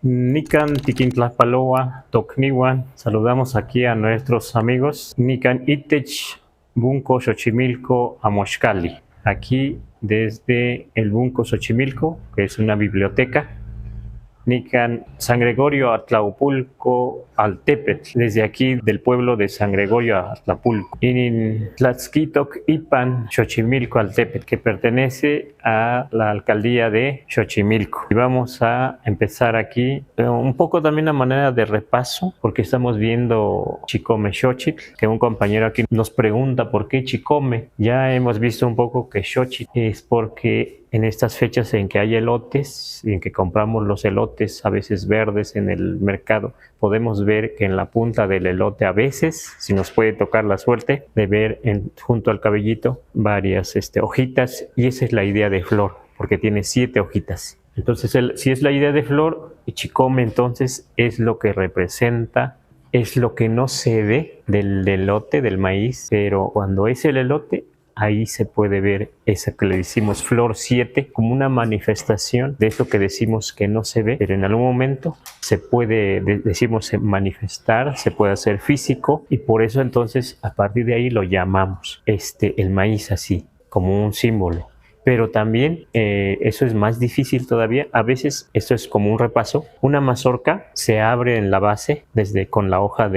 Nican Tiquintlapaloa, Tocniwan, saludamos aquí a nuestros amigos Nican Itech, Bunco, Xochimilco, Amoxcali. Aquí desde el Bunco Xochimilco, que es una biblioteca. Nican San Gregorio Atlaupulco Altepetl, desde aquí del pueblo de San Gregorio Atlapulco. In Tlatzquitoc Ipan Xochimilco Altepetl, que pertenece a la alcaldía de Xochimilco. Y vamos a empezar aquí un poco también a manera de repaso, porque estamos viendo Chicome Xochitl, que un compañero aquí nos pregunta por qué Chicome. Ya hemos visto un poco que Xochitl es porque en estas fechas en que hay elotes y en que compramos los elotes a veces verdes en el mercado, podemos ver que en la punta del elote a veces, si nos puede tocar la suerte, de ver junto al cabellito varias hojitas, y esa es la idea de flor, porque tiene 7 hojitas. Entonces, si es la idea de flor, Chicome entonces es lo que representa, es lo que no se ve del elote, del maíz, pero cuando es el elote, ahí se puede ver esa que le decimos flor 7 como una manifestación de eso que decimos que no se ve, pero en algún momento se puede, decimos manifestar, se puede hacer físico, y por eso entonces a partir de ahí lo llamamos el maíz así, como un símbolo. Pero también eso es más difícil todavía. A veces esto es como un repaso. Una mazorca se abre en la base con la hoja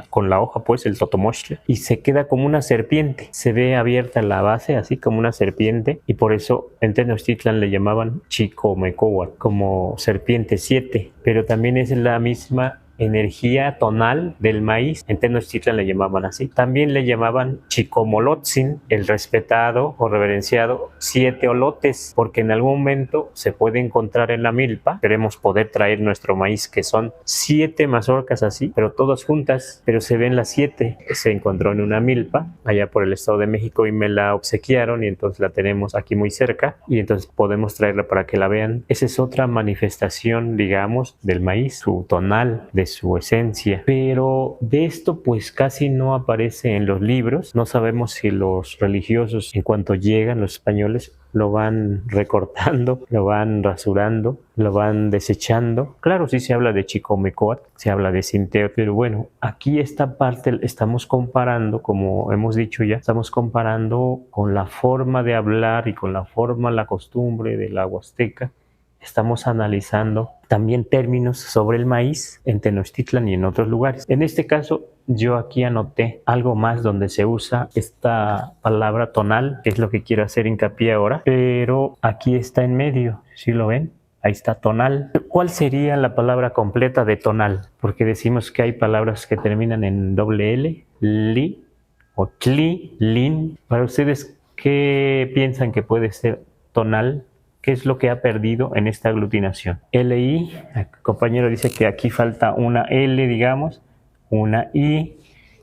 con la hoja, pues, el totomoxtle, y se queda como una serpiente. Se ve abierta en la base así como una serpiente, y por eso en Tenochtitlan le llamaban Chicomecoatl, como serpiente 7. Pero también es la misma energía tonal del maíz. En Tenochtitlan le llamaban así. También le llamaban Chicomolotzin, el respetado o reverenciado 7 olotes, porque en algún momento se puede encontrar en la milpa. Queremos poder traer nuestro maíz, que son 7 mazorcas así, pero todas juntas, pero se ven las 7. Se encontró en una milpa allá por el Estado de México y me la obsequiaron, y entonces la tenemos aquí muy cerca, y entonces podemos traerla para que la vean. Esa es otra manifestación, digamos, del maíz, su tonal, de su esencia. Pero de esto pues casi no aparece en los libros. No sabemos si los religiosos, en cuanto llegan los españoles, lo van recortando, lo van rasurando, lo van desechando. Claro, sí se habla de Chicomecoatl, se habla de Sinteo, pero bueno, aquí esta parte estamos comparando, como hemos dicho ya, estamos comparando con la forma de hablar y con la forma, la costumbre de la Huasteca. Estamos analizando también términos sobre el maíz en Tenochtitlan y en otros lugares. En este caso, yo aquí anoté algo más donde se usa esta palabra tonal, que es lo que quiero hacer hincapié ahora, pero aquí está en medio, ¿sí lo ven? Ahí está tonal. ¿Cuál sería la palabra completa de tonal? Porque decimos que hay palabras que terminan en doble L, li o tli, lin. Para ustedes, ¿qué piensan que puede ser tonal? ¿Qué es lo que ha perdido en esta aglutinación? LI, el compañero dice que aquí falta una L, digamos, una I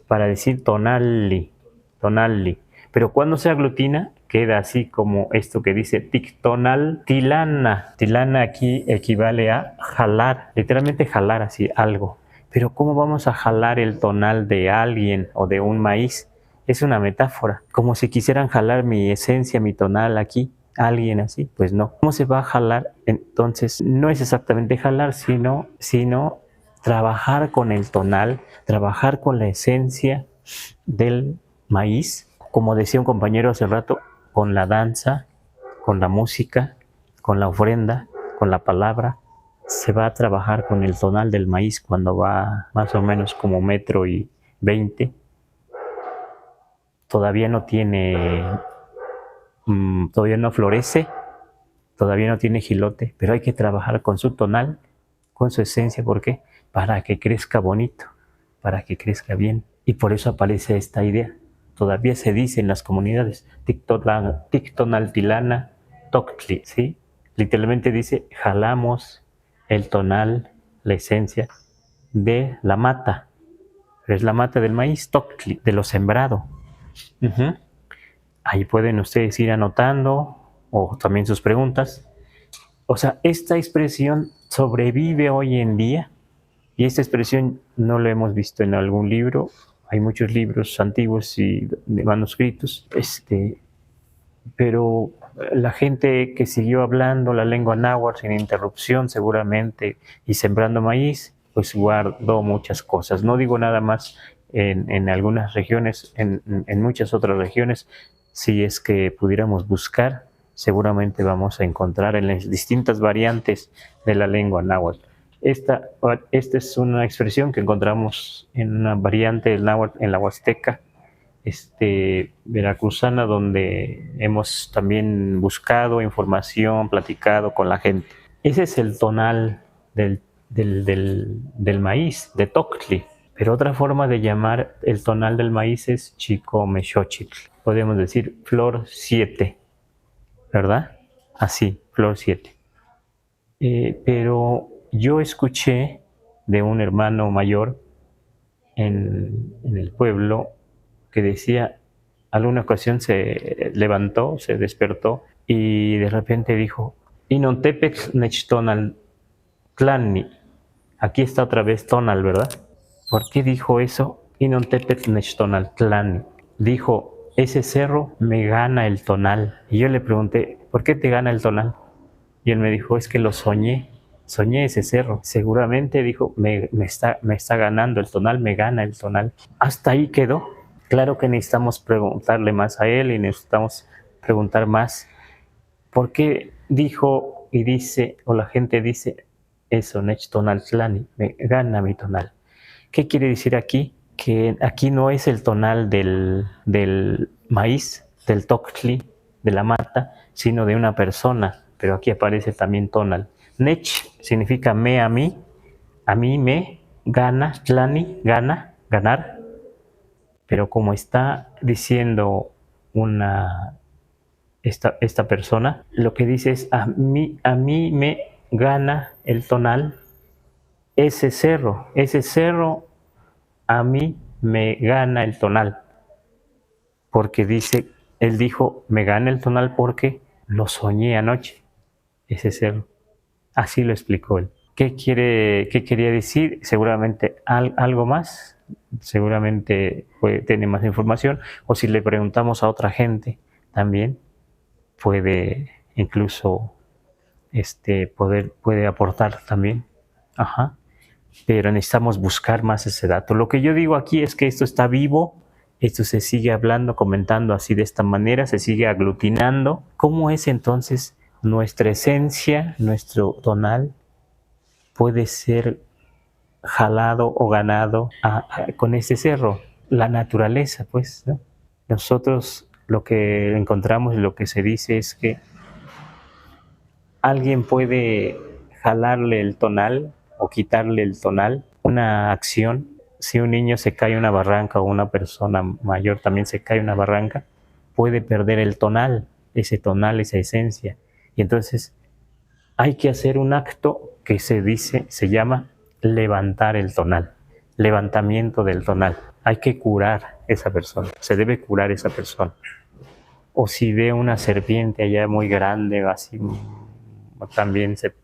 para decir tonali, tonali. Pero cuando se aglutina, queda así como esto que dice tictonal, tilana. Tilana aquí equivale a jalar, literalmente jalar así algo. Pero ¿cómo vamos a jalar el tonal de alguien o de un maíz? Es una metáfora, como si quisieran jalar mi esencia, mi tonal aquí. Alguien así, pues no. ¿Cómo se va a jalar? Entonces, no es exactamente jalar, sino trabajar con el tonal, trabajar con la esencia del maíz, como decía un compañero hace rato, con la danza, con la música, con la ofrenda, con la palabra. Se va a trabajar con el tonal del maíz cuando va más o menos como 1,20 m. Todavía no tiene... todavía no florece, todavía no tiene jilote, pero hay que trabajar con su tonal, con su esencia. ¿Por qué? Para que crezca bonito, para que crezca bien. Y por eso aparece esta idea. Todavía se dice en las comunidades, Tictonaltilana Toctli, ¿sí? Literalmente dice, jalamos el tonal, la esencia de la mata. Pero es la mata del maíz, Toctli, de lo sembrado. Ahí pueden ustedes ir anotando, o también sus preguntas. O sea, esta expresión sobrevive hoy en día, y esta expresión no la hemos visto en algún libro. Hay muchos libros antiguos y manuscritos, pero la gente que siguió hablando la lengua náhuatl sin interrupción seguramente y sembrando maíz, pues guardó muchas cosas. No digo nada más en algunas regiones, en muchas otras regiones, si es que pudiéramos buscar, seguramente vamos a encontrar en las distintas variantes de la lengua náhuatl. Esta es una expresión que encontramos en una variante del náhuatl en la Huasteca veracruzana, donde hemos también buscado información, platicado con la gente. Ese es el tonal del maíz, de Toctli. Pero otra forma de llamar el tonal del maíz es Chicomexochitl. Podemos decir flor 7, ¿verdad? Así, flor 7. Pero yo escuché de un hermano mayor en el pueblo que decía, alguna ocasión se levantó, se despertó y de repente dijo, Inontepec nechtonal tlani. Aquí está otra vez tonal, ¿verdad? ¿Por qué dijo eso? Inontepec nechtonal tlani. Dijo, ese cerro me gana el tonal. Y yo le pregunté, ¿por qué te gana el tonal? Y él me dijo, es que lo soñé ese cerro. Seguramente, dijo, me está ganando el tonal, me gana el tonal. Hasta ahí quedó. Claro que necesitamos preguntarle más a él y necesitamos preguntar más. ¿Por qué dijo y dice, o la gente dice eso, Nech tonal tlani, me gana mi tonal? ¿Qué quiere decir aquí? Que aquí no es el tonal del maíz, del toctli, de la mata, sino de una persona. Pero aquí aparece también tonal. Nech significa me a mí me, gana, tlani, gana, ganar. Pero como está diciendo esta persona, lo que dice es a mí me gana el tonal ese cerro a mí me gana el tonal. Porque él dijo, me gana el tonal porque lo soñé anoche, ese cerro. Así lo explicó él. ¿Qué quería decir? Seguramente algo más. Seguramente tiene más información. O si le preguntamos a otra gente, también puede incluso puede aportar también. Ajá. Pero necesitamos buscar más ese dato. Lo que yo digo aquí es que esto está vivo, esto se sigue hablando, comentando así de esta manera, se sigue aglutinando. ¿Cómo es entonces nuestra esencia, nuestro tonal puede ser jalado o ganado con este cerro? La naturaleza, pues, ¿no? Nosotros lo que encontramos y lo que se dice es que alguien puede jalarle el tonal o quitarle el tonal, una acción. Si un niño se cae en una barranca o una persona mayor también se cae en una barranca, puede perder el tonal, esa esencia. Y entonces hay que hacer un acto que se llama levantar el tonal, levantamiento del tonal. Hay que curar esa persona, se debe curar esa persona. O si ve una serpiente allá muy grande, así, también se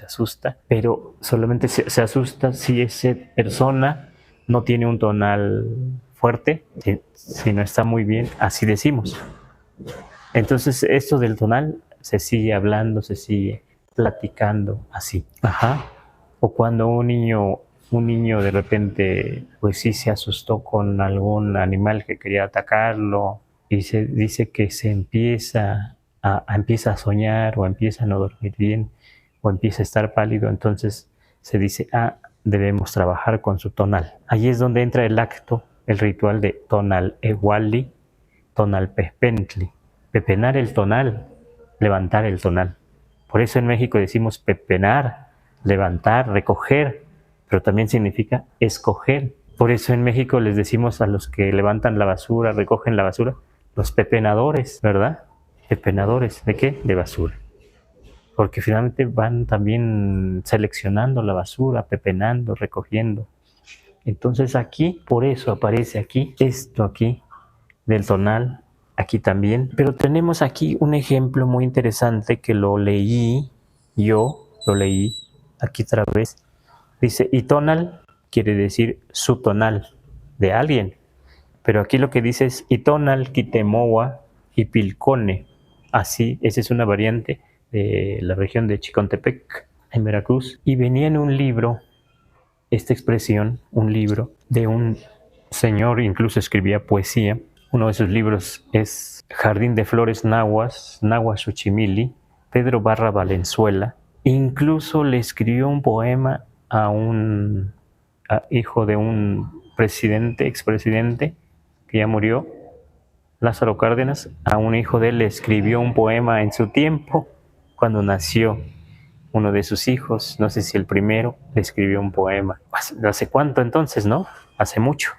asusta, pero solamente se asusta si esa persona no tiene un tonal fuerte, si no está muy bien, así decimos. Entonces esto del tonal se sigue hablando, se sigue platicando así. Ajá. O cuando un niño de repente, pues sí se asustó con algún animal que quería atacarlo y se dice que se empieza a soñar o empieza a no dormir bien o empieza a estar pálido, entonces se dice, debemos trabajar con su tonal. Ahí es donde entra el acto, el ritual de tonal ewali, tonal pepentli, pepenar el tonal, levantar el tonal. Por eso en México decimos pepenar, levantar, recoger, pero también significa escoger. Por eso en México les decimos a los que levantan la basura, recogen la basura, los pepenadores, ¿verdad? Pepenadores, ¿de qué? De basura. Porque finalmente van también seleccionando la basura, pepenando, recogiendo. Entonces aquí, por eso aparece aquí, esto aquí, del tonal, aquí también. Pero tenemos aquí un ejemplo muy interesante que yo lo leí aquí otra vez. Dice, y tonal quiere decir su tonal, de alguien. Pero aquí lo que dice es, y tonal quitemoa y pilcone. Así, esa es una variante de la región de Chicontepec, en Veracruz. Y venía en un libro, esta expresión, un libro de un señor, incluso escribía poesía. Uno de sus libros es Jardín de Flores Nahuas, Nahuaxochimili, Pedro Barra Valenzuela. Incluso le escribió un poema a un hijo de un presidente, expresidente, que ya murió, Lázaro Cárdenas. A un hijo de él le escribió un poema en su tiempo, cuando nació uno de sus hijos, no sé si el primero, le escribió un poema. ¿Hace cuánto entonces, no? Hace mucho,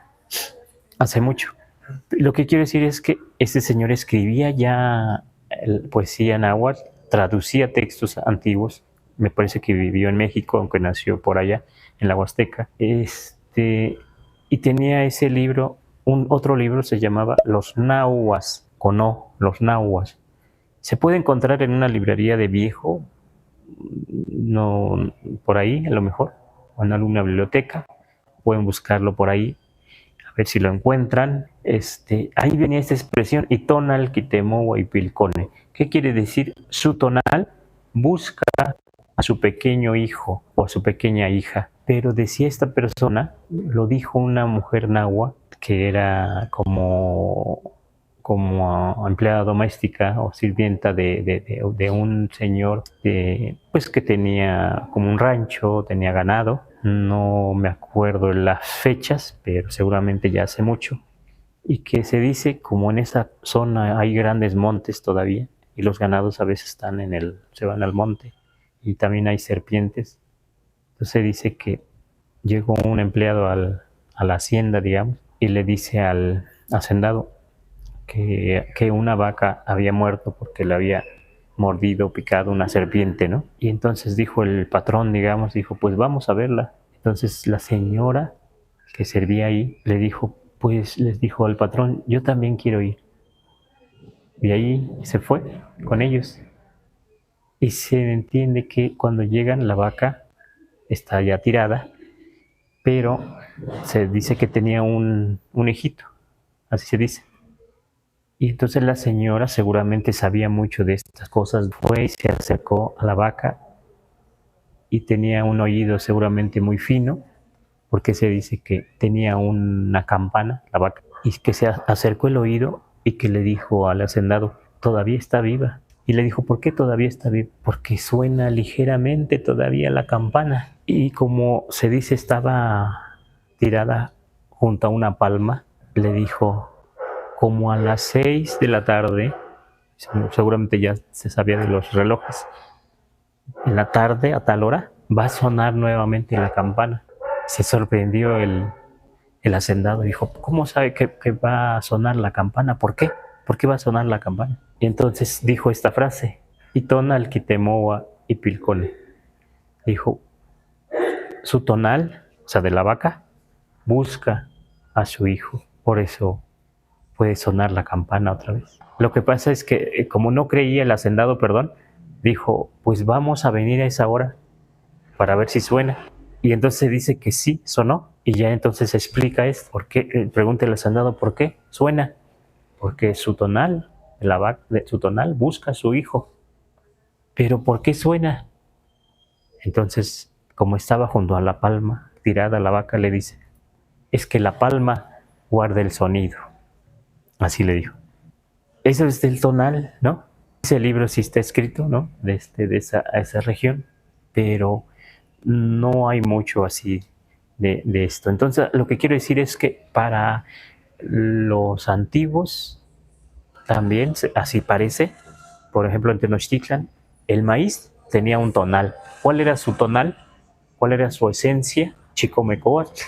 hace mucho. Lo que quiero decir es que este señor escribía ya poesía náhuatl, traducía textos antiguos. Me parece que vivió en México, aunque nació por allá, en la Huasteca. Y tenía ese libro, otro libro se llamaba Los Nahuas, con O, Los Nahuas. Se puede encontrar en una librería de viejo, no, por ahí a lo mejor, o en alguna biblioteca. Pueden buscarlo por ahí, a ver si lo encuentran. Ahí venía esta expresión, itonal quitemoa y pilcone. ¿Qué quiere decir? Su tonal busca a su pequeño hijo o a su pequeña hija. Pero decía esta persona, lo dijo una mujer nahua, que era como empleada doméstica o sirvienta de un señor pues que tenía como un rancho, tenía ganado. No me acuerdo las fechas, pero seguramente ya hace mucho. Y que se dice, como en esa zona hay grandes montes todavía, y los ganados a veces se van al monte, y también hay serpientes. Entonces se dice que llegó un empleado a la hacienda, digamos, y le dice al hacendado que una vaca había muerto porque le había mordido, picado una serpiente, ¿no? Y entonces dijo el patrón, digamos, dijo, pues vamos a verla. Entonces la señora que servía ahí le dijo, pues les dijo al patrón, yo también quiero ir. Y ahí se fue con ellos. Y se entiende que cuando llegan la vaca está ya tirada, pero se dice que tenía un hijito, así se dice. Y entonces la señora seguramente sabía mucho de estas cosas, fue y se acercó a la vaca y tenía un oído seguramente muy fino, porque se dice que tenía una campana, la vaca, y que se acercó el oído y que le dijo al hacendado, todavía está viva. Y le dijo, ¿por qué todavía está viva? Porque suena ligeramente todavía la campana. Y como se dice estaba tirada junto a una palma, le dijo, como a las 6 de la tarde, seguramente ya se sabía de los relojes, en la tarde a tal hora va a sonar nuevamente la campana. Se sorprendió el hacendado y dijo, ¿cómo sabe que va a sonar la campana? ¿Por qué? ¿Por qué va a sonar la campana? Y entonces dijo esta frase, Itonal quitemoa y pilcone. Dijo, su tonal, o sea, de la vaca, busca a su hijo. Por eso puede sonar la campana otra vez. Lo que pasa es que, como no creía el hacendado, perdón, dijo, pues vamos a venir a esa hora para ver si suena. Y entonces dice que sí, sonó. Y ya entonces explica esto. ¿Por qué? Pregunta el hacendado, ¿por qué suena? Porque su tonal, su tonal busca a su hijo. ¿Pero por qué suena? Entonces, como estaba junto a la palma, tirada la vaca, le dice, es que la palma guarda el sonido. Así le dijo. Eso es del tonal, ¿no? Ese libro sí está escrito, ¿no? De esa región, pero no hay mucho así de esto. Entonces, lo que quiero decir es que para los antiguos también, así parece, por ejemplo, en Tenochtitlan, el maíz tenía un tonal. ¿Cuál era su tonal? ¿Cuál era su esencia? Chicomecoatl,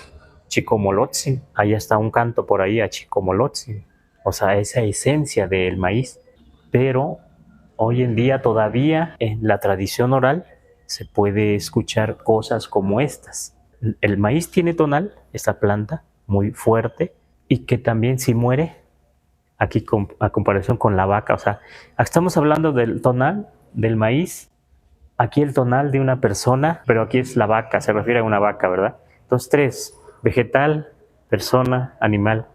Chicomolotzin. Ahí está un canto por ahí a Chicomolotzin. O sea, esa esencia del maíz. Pero hoy en día todavía en la tradición oral se puede escuchar cosas como estas. El maíz tiene tonal, esta planta muy fuerte, y que también si muere, aquí a comparación con la vaca, o sea, estamos hablando del tonal del maíz, aquí el tonal de una persona, pero aquí es la vaca, se refiere a una vaca, ¿verdad? Entonces, tres, vegetal, persona, animal,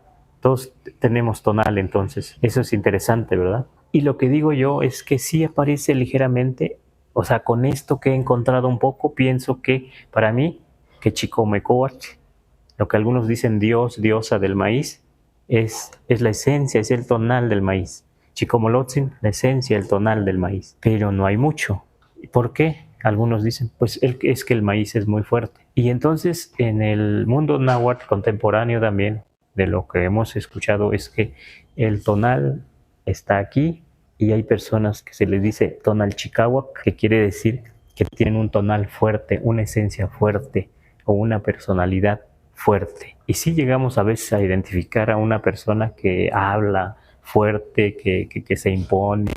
todos tenemos tonal entonces. Eso es interesante, ¿verdad? Y lo que digo yo es que sí aparece ligeramente, o sea, con esto que he encontrado un poco, pienso que para mí, que Chicomecoatl, lo que algunos dicen Dios, diosa del maíz, es la esencia, es el tonal del maíz. Chicomolotzin, la esencia, el tonal del maíz. Pero no hay mucho. ¿Por qué? Algunos dicen, pues es que el maíz es muy fuerte. Y entonces en el mundo náhuatl contemporáneo también, de lo que hemos escuchado, es que el tonal está aquí y hay personas que se les dice tonal chicahuac, que quiere decir que tienen un tonal fuerte, una esencia fuerte o una personalidad fuerte. Y si llegamos a veces a identificar a una persona que habla fuerte, que se impone,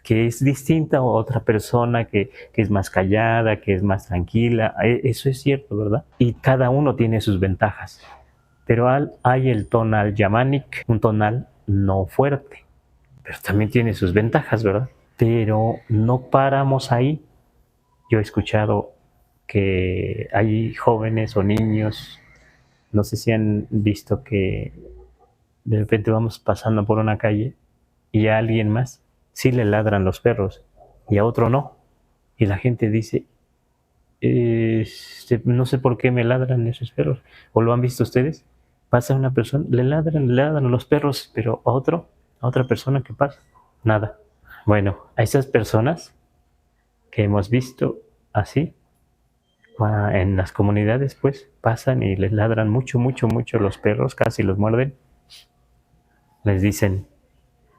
que es distinta a otra persona que es más callada, que es más tranquila. Eso es cierto, ¿verdad? Y cada uno tiene sus ventajas. Pero hay el tonal yamanic, un tonal no fuerte, pero también tiene sus ventajas, ¿verdad? Pero no paramos ahí. Yo he escuchado que hay jóvenes o niños, no sé si han visto que de repente vamos pasando por una calle y a alguien más sí le ladran los perros y a otro no. Y la gente dice, no sé por qué me ladran esos perros. ¿O lo han visto ustedes? Pasa una persona, le ladran los perros, pero a otra persona que pasa, nada. Bueno, a esas personas que hemos visto así, en las comunidades, pues pasan y les ladran mucho, mucho, mucho los perros, casi los muerden. Les dicen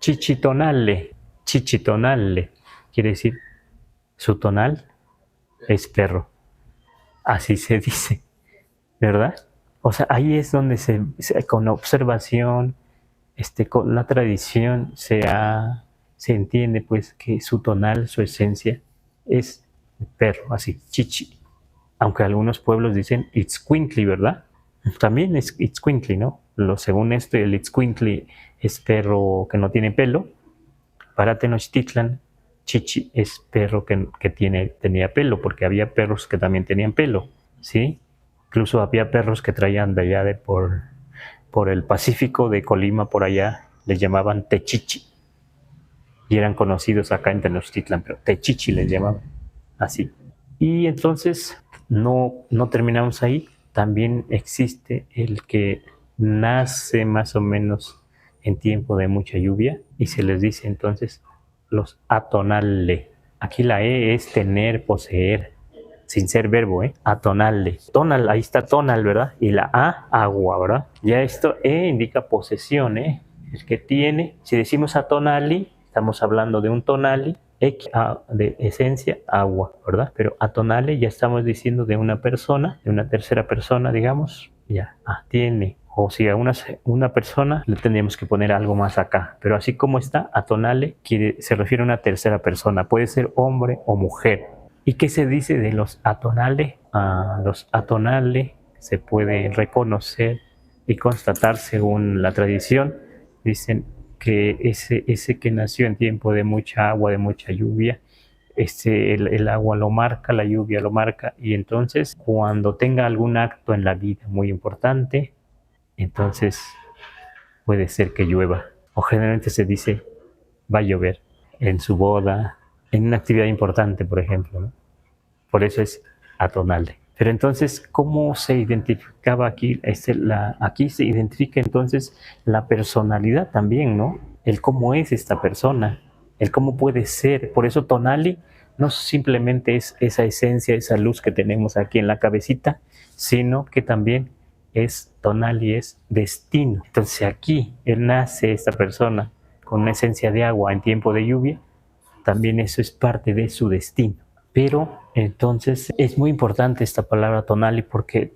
chichitonale, chichitonale, quiere decir su tonal es perro. Así se dice, ¿verdad? O sea, ahí es donde con observación, con la tradición se entiende pues que su tonal, su esencia es perro, así, chichi. Aunque algunos pueblos dicen Itzcuintli, ¿verdad? También es Itzcuintli, ¿no? Según esto, el Itzcuintli es perro que no tiene pelo. Para Tenochtitlan, Chichi es perro que tenía pelo, porque había perros que también tenían pelo, ¿sí? Incluso había perros que traían de allá por el Pacífico de Colima, por allá, les llamaban Techichi. Y eran conocidos acá en Tenochtitlan, pero Techichi les llamaban, así. Y entonces no terminamos ahí. También existe el que nace más o menos en tiempo de mucha lluvia y se les dice entonces los atonale. Aquí la E es tener, poseer, sin ser verbo, atonale. Tonal, ahí está tonal, ¿verdad? Y la A, agua, ¿verdad? Ya esto E indica posesión, el que tiene. Si decimos atonali, estamos hablando de un tonali, de esencia, agua, ¿verdad? Pero atonale ya estamos diciendo de una persona, de una tercera persona, digamos, ya, tiene. O si a una persona le tendríamos que poner algo más acá. Pero así como está, atonale se refiere a una tercera persona. Puede ser hombre o mujer. ¿Y qué se dice de los atonale? Los atonale se puede reconocer y constatar según la tradición. Dicen que ese que nació en tiempo de mucha agua, de mucha lluvia, el agua lo marca, la lluvia lo marca, y entonces cuando tenga algún acto en la vida muy importante, entonces puede ser que llueva. O generalmente se dice, va a llover en su boda, en una actividad importante, por ejemplo, ¿no? Por eso es atonale. Pero entonces, ¿cómo se identificaba aquí? Aquí se identifica entonces la personalidad también, ¿no? El cómo es esta persona, el cómo puede ser. Por eso tonali no simplemente es esa esencia, esa luz que tenemos aquí en la cabecita, sino que también tonali es destino. Entonces aquí nace esta persona con una esencia de agua en tiempo de lluvia, también eso es parte de su destino. Pero entonces es muy importante esta palabra tonali porque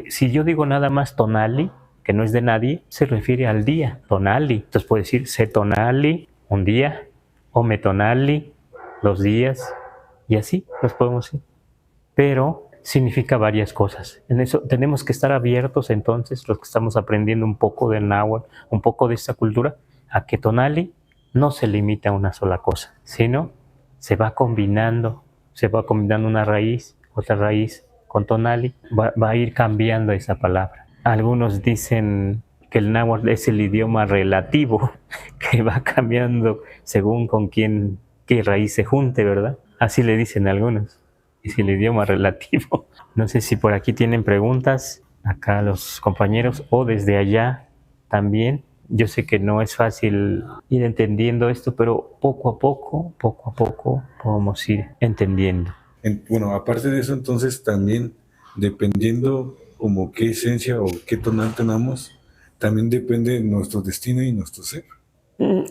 si yo digo nada más tonali, que no es de nadie, se refiere al día, tonali. Entonces puedo decir se tonali, un día, o me tonali, 2 días, y así los podemos decir. Pero significa varias cosas. En eso tenemos que estar abiertos entonces, los que estamos aprendiendo un poco del náhuatl, un poco de esta cultura, a que tonali no se limita a una sola cosa, sino se va combinando una raíz, otra raíz con tonali, va a ir cambiando esa palabra. Algunos dicen que el náhuatl es el idioma relativo que va cambiando según con qué raíz se junte, ¿verdad? Así le dicen algunos. Es el idioma relativo. No sé si por aquí tienen preguntas, acá los compañeros, o desde allá también. Yo sé que no es fácil ir entendiendo esto, pero poco a poco podemos ir entendiendo. Bueno, aparte de eso, entonces también, dependiendo como qué esencia o qué tonal tenemos, también depende nuestro destino y nuestro ser.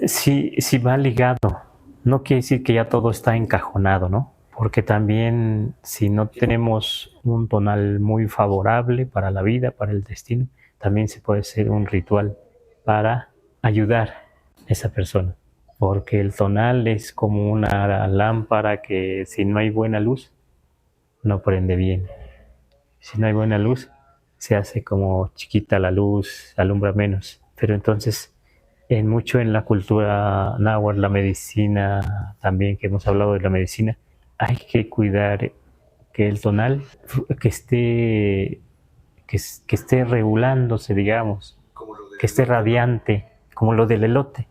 Sí, sí va ligado. No quiere decir que ya todo está encajonado, ¿no? Porque también si no tenemos un tonal muy favorable para la vida, para el destino, también se puede hacer un ritual para ayudar a esa persona. Porque el tonal es como una lámpara que si no hay buena luz, no prende bien. Si no hay buena luz, se hace como chiquita la luz, alumbra menos. Pero entonces, mucho en la cultura náhuatl, la medicina, también que hemos hablado de la medicina, hay que cuidar que el tonal que esté, que esté regulándose, digamos, que esté radiante, como lo del elote,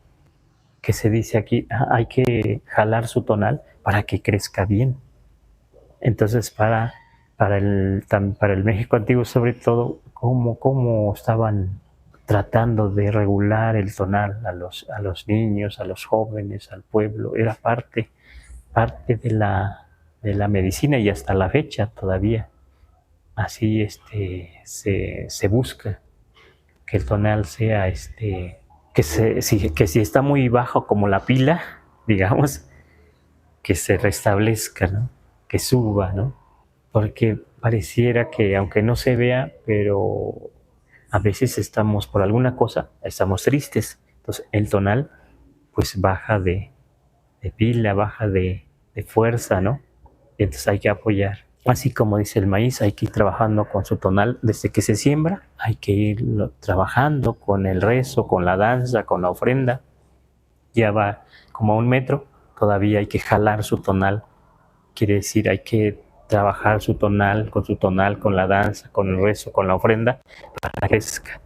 que se dice aquí, hay que jalar su tonal para que crezca bien. Entonces, para el México antiguo, sobre todo, cómo estaban tratando de regular el tonal a los niños, a los jóvenes, al pueblo, era parte de la medicina y hasta la fecha todavía. Así se busca que el tonal sea, que si está muy bajo como la pila, digamos, que se restablezca, ¿no? Que suba, ¿no? Porque pareciera que aunque no se vea, pero a veces estamos por alguna cosa, estamos tristes. Entonces el tonal pues baja de pila, baja de fuerza, ¿no? Entonces hay que apoyar. Así como dice el maíz, hay que ir trabajando con su tonal desde que se siembra, hay que ir trabajando con el rezo, con la danza, con la ofrenda. Ya va como a 1 metro, todavía hay que jalar su tonal. Quiere decir, hay que trabajar su tonal, con la danza, con el rezo, con la ofrenda, para que crezca.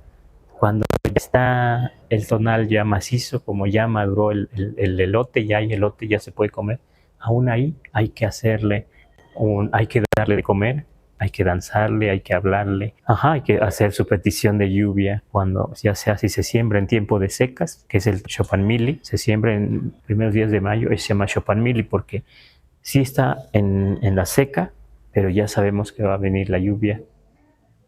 Cuando ya está el tonal ya macizo, como ya maduró el elote, ya hay elote, ya se puede comer, aún ahí hay que hay que darle de comer, hay que danzarle, hay que hablarle, hay que hacer su petición de lluvia, cuando ya sea si se siembra en tiempo de secas, que es el Chopanmili, se siembra en primeros días de mayo, se llama Chopanmili porque sí está en la seca, pero ya sabemos que va a venir la lluvia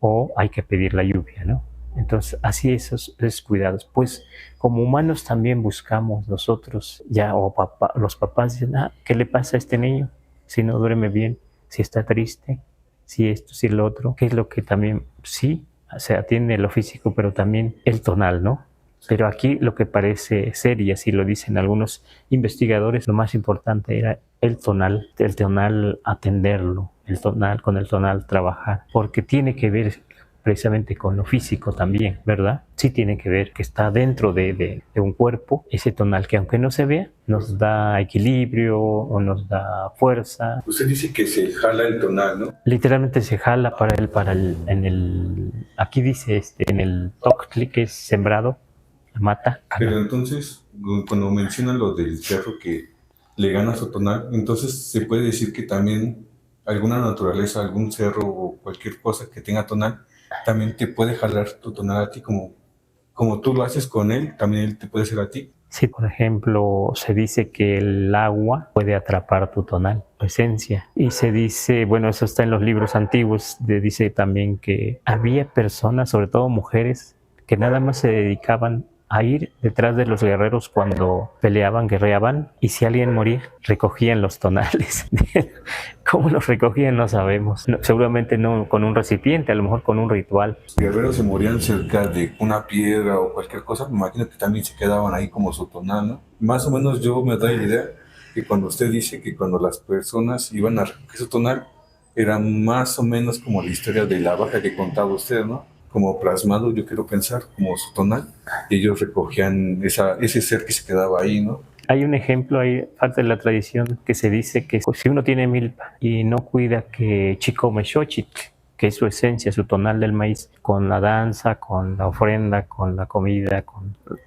o hay que pedir la lluvia, ¿no? Entonces, así esos cuidados. Pues como humanos también buscamos nosotros, ya, o los papás dicen, ¿qué le pasa a este niño? Si no duerme bien, si está triste, si esto, si lo otro. ¿Qué es lo que también, sí, se atiende lo físico, pero también el tonal, ¿no? Pero aquí lo que parece ser, y así lo dicen algunos investigadores, lo más importante era el tonal atenderlo, con el tonal trabajar, porque tiene que ver precisamente con lo físico también, ¿verdad? Sí tiene que ver que está dentro de un cuerpo, ese tonal que aunque no se vea, nos da equilibrio o nos da fuerza. Usted dice que se jala el tonal, ¿no? Literalmente se jala aquí dice en el toctli, que es sembrado, mata. Pero entonces, cuando mencionan lo del perro que le gana su tonal, entonces se puede decir que también alguna naturaleza, algún cerro o cualquier cosa que tenga tonal, también te puede jalar tu tonal a ti, como tú lo haces con él, también él te puede hacer a ti. Sí, por ejemplo, se dice que el agua puede atrapar tu tonal, tu esencia. Y se dice, bueno, eso está en los libros antiguos, dice también que había personas, sobre todo mujeres, que nada más se dedicaban a ir detrás de los guerreros cuando peleaban, guerreaban, y si alguien moría, recogían los tonales. ¿Cómo los recogían? No sabemos. No, seguramente no con un recipiente, a lo mejor con un ritual. Los guerreros se morían cerca de una piedra o cualquier cosa, me imagino que también se quedaban ahí como su tonal, ¿no? Más o menos yo me doy la idea que cuando usted dice que cuando las personas iban a recoger su tonal, era más o menos como la historia de la vaca que contaba usted, ¿no? Como plasmado, yo quiero pensar, como su tonal, y ellos recogían ese ser que se quedaba ahí, ¿no? Hay un ejemplo, hay parte de la tradición que se dice que si uno tiene milpa y no cuida que chicome xochitl, que es su esencia, su tonal del maíz, con la danza, con la ofrenda, con la comida,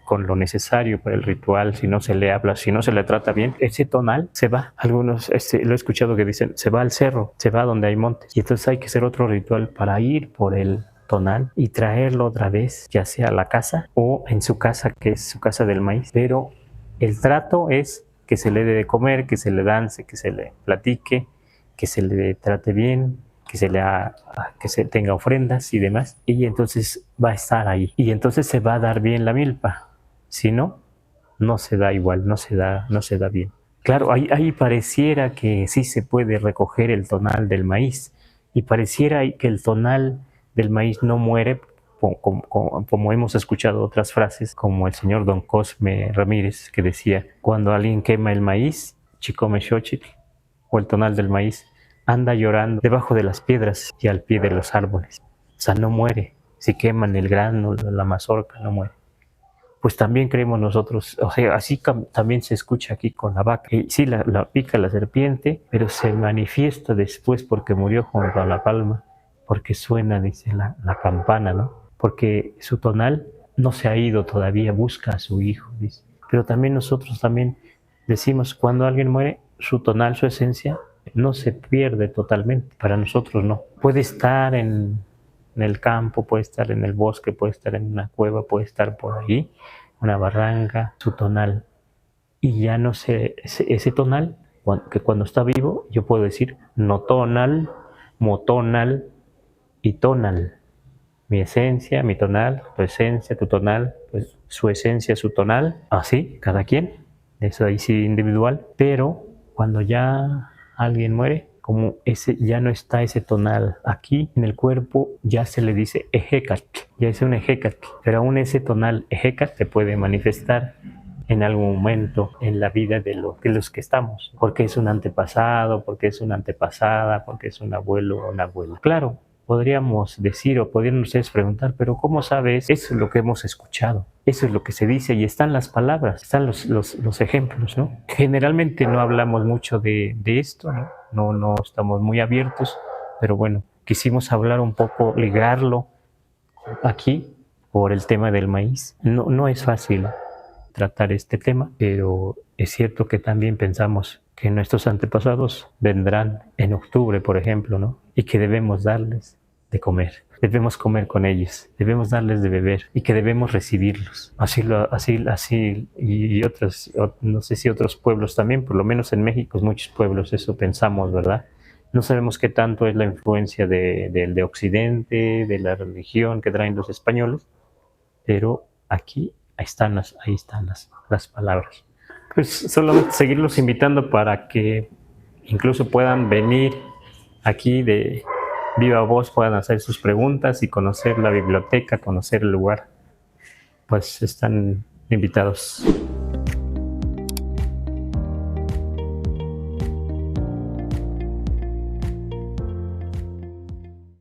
con lo necesario para el ritual. Si no se le habla, si no se le trata bien, ese tonal se va. Algunos, lo he escuchado que dicen, se va al cerro, se va donde hay montes. Y entonces hay que hacer otro ritual para ir por el tonal y traerlo otra vez, ya sea a la casa o en su casa, que es su casa del maíz. Pero el trato es que se le dé de comer, que se le dance, que se le platique, que se le trate bien, que se tenga ofrendas y demás, y entonces va a estar ahí, y entonces se va a dar bien la milpa. Si no, no se da igual, no se da bien. Claro, ahí pareciera que sí se puede recoger el tonal del maíz, y pareciera que el tonal del maíz no muere, como hemos escuchado otras frases, como el señor Don Cosme Ramírez, que decía, cuando alguien quema el maíz, chicome xochitl, o el tonal del maíz, anda llorando debajo de las piedras y al pie de los árboles. O sea, no muere. Si queman el grano, la mazorca, no muere. Pues también creemos nosotros, o sea, así también se escucha aquí con la vaca. Y sí, la pica la serpiente, pero se manifiesta después porque murió junto a la palma, porque suena, dice, la campana, ¿no? Porque su tonal no se ha ido todavía, busca a su hijo, dice. Pero también nosotros también decimos, cuando alguien muere, su tonal, su esencia, no se pierde totalmente. Para nosotros no. Puede estar en el campo, puede estar en el bosque, puede estar en una cueva, puede estar por ahí, una barranca, su tonal. Y ya no sé, ese tonal, que cuando está vivo, yo puedo decir notonal, motonal y tonal. Mi esencia, mi tonal, tu esencia, tu tonal, pues su esencia, su tonal, así, cada quien. Eso ahí sí individual, pero cuando ya alguien muere, como ya no está ese tonal aquí en el cuerpo, ya se le dice ejecatl, ya es un ejecatl, pero aún ese tonal ejecatl se puede manifestar en algún momento en la vida de los que estamos, porque es un antepasado, porque es una antepasada, porque es un abuelo o una abuela. Claro, podríamos decir o podríamos ustedes preguntar, pero ¿cómo sabes? Eso es lo que hemos escuchado, eso es lo que se dice y están las palabras, están los ejemplos, ¿no? Generalmente no hablamos mucho de esto, ¿no? No estamos muy abiertos, pero bueno, quisimos hablar un poco, ligarlo aquí por el tema del maíz. No es fácil tratar este tema, pero es cierto que también pensamos que nuestros antepasados vendrán en octubre, por ejemplo, ¿no? Y que debemos darles de comer, debemos comer con ellos, debemos darles de beber y que debemos recibirlos. Así y otros, no sé si otros pueblos también, por lo menos en México, muchos pueblos eso pensamos, ¿verdad? No sabemos qué tanto es la influencia de Occidente, de la religión que traen los españoles, pero aquí ahí están las palabras. Pues solamente seguirlos invitando para que incluso puedan venir aquí de viva voz, puedan hacer sus preguntas y conocer la biblioteca, conocer el lugar. Pues están invitados.